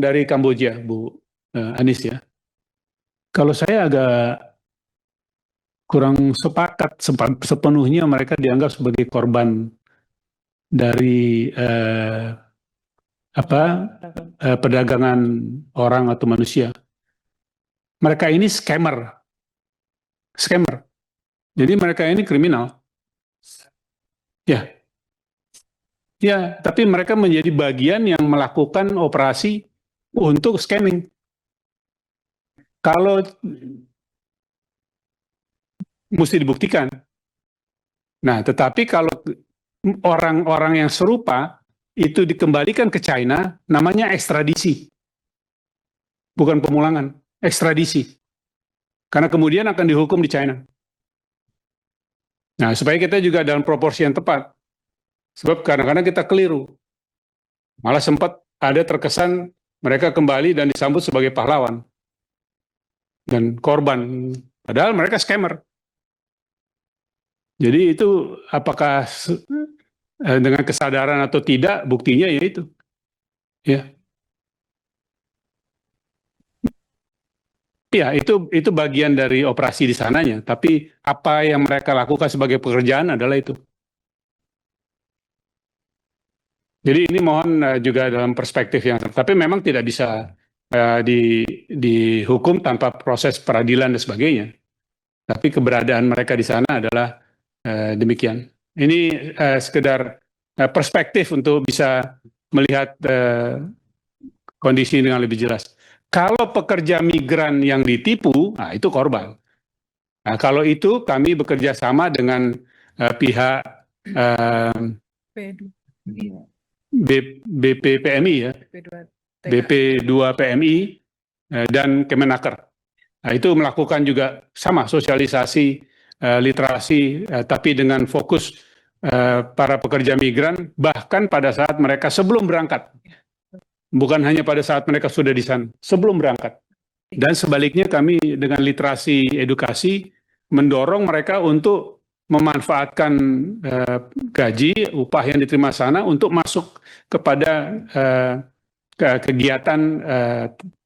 dari Kamboja, Bu Anis ya. Kalau saya agak kurang sepakat sepenuhnya mereka dianggap sebagai korban dari perdagangan orang atau manusia. Mereka ini scammer. Jadi mereka ini kriminal. Ya, ya, tapi mereka menjadi bagian yang melakukan operasi untuk scamming. Kalau mesti dibuktikan. Nah, tetapi kalau orang-orang yang serupa itu dikembalikan ke China, namanya ekstradisi. Bukan pemulangan, ekstradisi. Karena kemudian akan dihukum di China. Nah, supaya kita juga dalam proporsi yang tepat. Sebab kadang-kadang kita keliru. Malah sempat ada terkesan mereka kembali dan disambut sebagai pahlawan. Dan korban. Padahal mereka scammer. Jadi itu apakah dengan kesadaran atau tidak, buktinya ya itu. Ya. Ya, itu bagian dari operasi di sananya. Tapi apa yang mereka lakukan sebagai pekerjaan adalah itu. Jadi ini mohon juga dalam perspektif yang, tapi memang tidak bisa dihukum tanpa proses peradilan dan sebagainya. Tapi keberadaan mereka di sana adalah demikian. Ini sekedar perspektif untuk bisa melihat kondisi dengan lebih jelas. Kalau pekerja migran yang ditipu, nah itu korban. Nah, kalau itu kami bekerja sama dengan pihak BPPMI ya, BP2PMI dan Kemenaker. Nah, itu melakukan juga sama sosialisasi, literasi, tapi dengan fokus para pekerja migran, bahkan pada saat mereka sebelum berangkat. Bukan hanya pada saat mereka sudah di sana, sebelum berangkat. Dan sebaliknya kami dengan literasi edukasi mendorong mereka untuk memanfaatkan gaji, upah yang diterima sana untuk masuk kepada kegiatan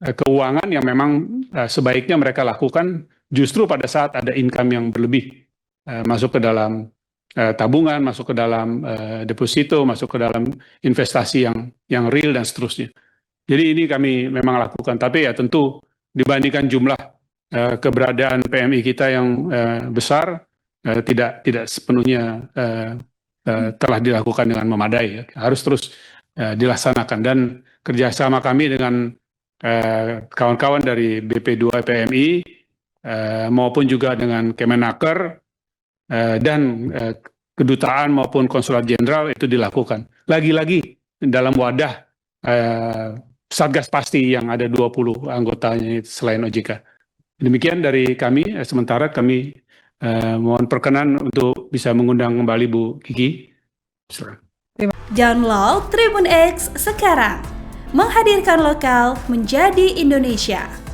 keuangan yang memang sebaiknya mereka lakukan justru pada saat ada income yang berlebih. Masuk ke dalam tabungan, masuk ke dalam deposito, masuk ke dalam investasi yang real dan seterusnya. Jadi ini kami memang lakukan, tapi ya tentu dibandingkan jumlah keberadaan PMI kita yang besar, tidak sepenuhnya telah dilakukan dengan memadai. Ya. Harus terus dilaksanakan dan kerjasama kami dengan kawan-kawan dari BP2PMI maupun juga dengan Kemenaker dan kedutaan maupun konsulat jenderal itu dilakukan. Lagi-lagi dalam wadah Satgas Pasti yang ada 20 anggotanya selain OJK. Demikian dari kami, sementara kami mohon perkenan untuk bisa mengundang kembali Bu Kiki. Download Tribun X sekarang, menghadirkan lokal menjadi Indonesia.